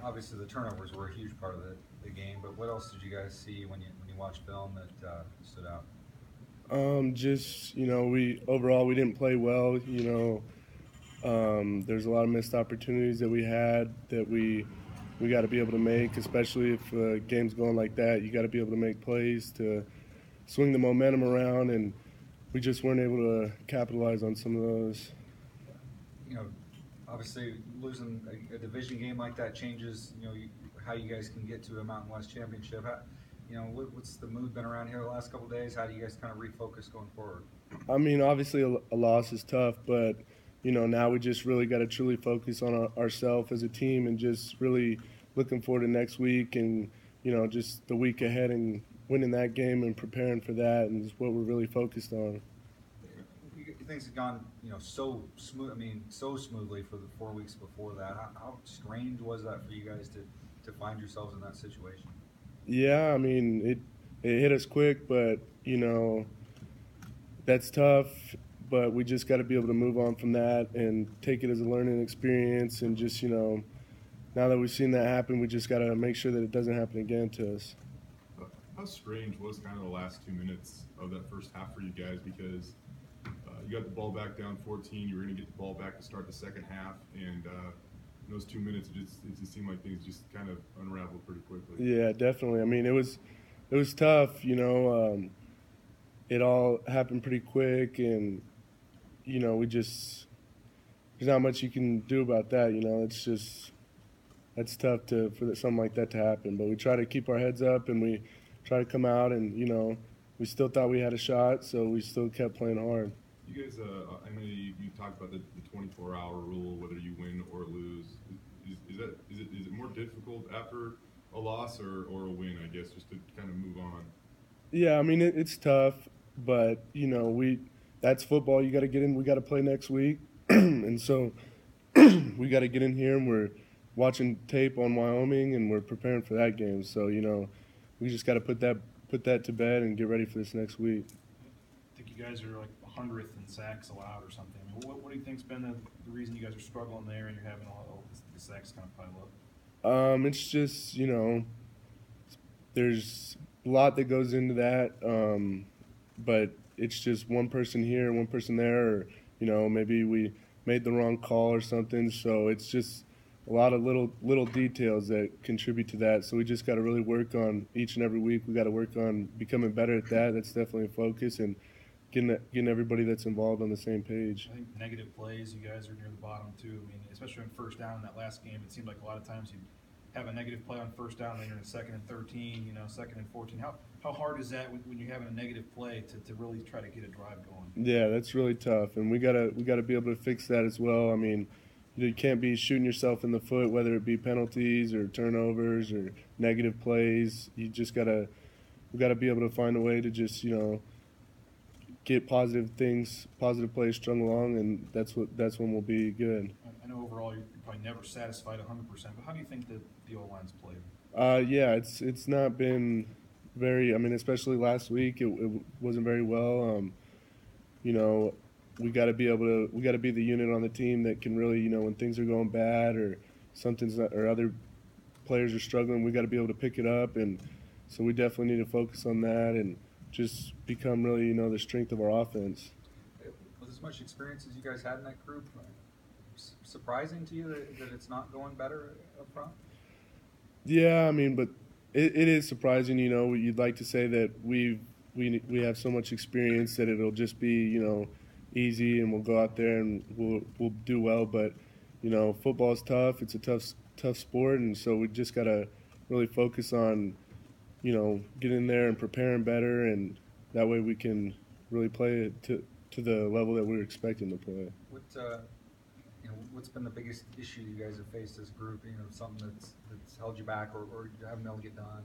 obviously the turnovers were a huge part of the game, but what else did you guys see when you watched film that stood out? Just we overall we didn't play well. There's a lot of missed opportunities that we had that we got to be able to make, especially if game's going like that. You got to be able to make plays to swing the momentum around, and we just weren't able to capitalize on some of those. You know, obviously losing a division game like that changes, how you guys can get to a Mountain West championship. What's the mood been around here the last couple of days? How do you guys kind of refocus going forward? I mean, obviously a loss is tough, but now we just really got to truly focus on ourselves as a team and just really looking forward to next week and just the week ahead and winning that game and preparing for that and is what we're really focused on. Things have gone, so smooth. I mean, so smoothly for the 4 weeks before that. How strange was that for you guys to find yourselves in that situation? Yeah, I mean, it hit us quick, but that's tough. But we just got to be able to move on from that and take it as a learning experience. And just now that we've seen that happen, we just got to make sure that it doesn't happen again to us. How strange was kind of the last 2 minutes of that first half for you guys? Because you got the ball back down 14. You were going to get the ball back to start the second half, and in those 2 minutes, it just seemed like things just kind of unraveled pretty quickly. Yeah, definitely. I mean, it was tough. It all happened pretty quick, and there's not much you can do about that. It's just that's tough for something like that to happen. But we try to keep our heads up, and we try to come out, and we still thought we had a shot, so we still kept playing hard. You guys, I know you talked about the 24-hour rule, whether you win or lose. Is it more difficult after a loss or a win? I guess just to kind of move on. Yeah, I mean it's tough, but that's football. You got to get in. We got to play next week, and so we got to get in here, and we're watching tape on Wyoming, and we're preparing for that game. So we just got to put that to bed and get ready for this next week. I think you guys are like 100th in sacks allowed or something. I mean, what do you think's been the reason you guys are struggling there and you're having all the sacks kind of pile up? It's just there's a lot that goes into that, but it's just one person here, one person there, or maybe we made the wrong call or something. So it's just a lot of little details that contribute to that. So we just got to really work on each and every week. We got to work on becoming better at that. That's definitely a focus, and getting everybody that's involved on the same page. I think negative plays, you guys are near the bottom too. I mean, especially on first down in that last game, it seemed like a lot of times you have a negative play on first down, then you're in 2nd and 13, 2nd and 14. How hard is that when you're having a negative play to really try to get a drive going? Yeah, that's really tough, and we gotta be able to fix that as well. I mean, you can't be shooting yourself in the foot, whether it be penalties or turnovers or negative plays. We gotta be able to find a way to just get positive plays strung along, and that's when we'll be good. I know overall you're probably never satisfied 100%, but how do you think that the O-line's played? Yeah, it's not been very. I mean, especially last week, it wasn't very well. We got to be the unit on the team that can really, when things are going bad or or other players are struggling, we got to be able to pick it up, and so we definitely need to focus on that and just become really, the strength of our offense. Was as much experience as you guys had in that group surprising to you that it's not going better up front? Yeah, I mean, but it is surprising. You'd like to say that we have so much experience that it'll just be, easy and we'll go out there and we'll do well. But football is tough. It's a tough sport, and so we just gotta really focus on get in there and preparing better, and that way we can really play it to the level that we're expecting to play. What's been the biggest issue you guys have faced as a group? Something that's held you back, or you haven't been able to get done,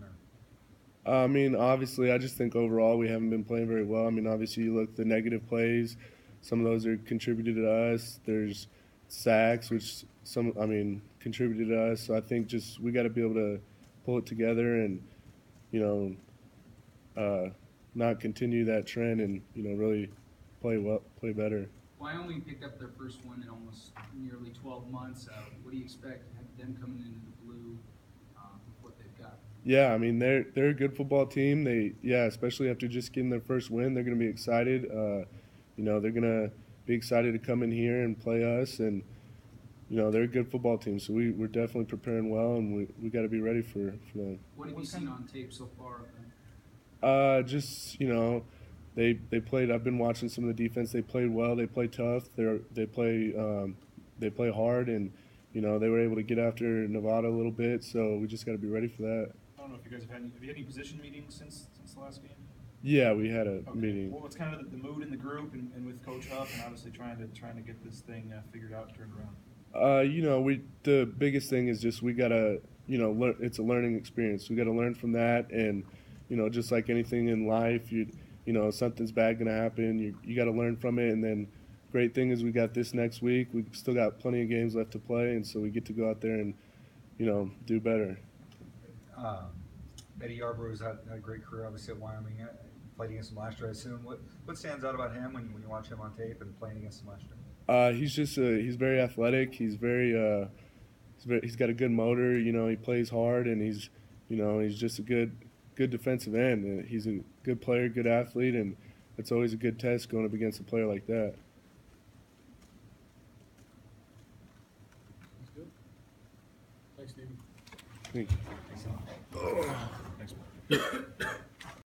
or? I mean, obviously, I just think overall we haven't been playing very well. I mean, obviously, you look at the negative plays; some of those are contributed to us. There's sacks, which contributed to us. So I think just we got to be able to pull it together and not continue that trend and really play better. Wyoming picked up their first one in almost nearly 12 months. What do you expect them coming into the Blue Yeah, I mean they're a good football team. Especially after just getting their first win, they're going to be excited. They're going to be excited to come in here and play us, and they're a good football team. So we're definitely preparing well, and we got to be ready for them. What have you seen on tape so far? Just they played. I've been watching some of the defense. They played well. They play tough. They play hard, and they were able to get after Nevada a little bit. So we just got to be ready for that. I don't know if you guys have you had any position meetings since the last game? Yeah, we had a meeting. Well, what's kind of the mood in the group and with Coach Huff, and obviously trying to get this thing figured out and turned around? The biggest thing is just we gotta it's a learning experience. We gotta learn from that, and just like anything in life, something's bad gonna happen. You gotta learn from it, and then great thing is we got this next week. We still got plenty of games left to play, and so we get to go out there and do better. Eddie Yarbrough's had a great career, obviously at Wyoming. Played against him last year, I assume. What stands out about him when you watch him on tape and playing against him last year? He's very athletic. He's he's got a good motor. He plays hard, and he's just a good defensive end. He's a good player, good athlete, and it's always a good test going up against a player like that. That's good. Thanks, Steven. Thank you. Thanks.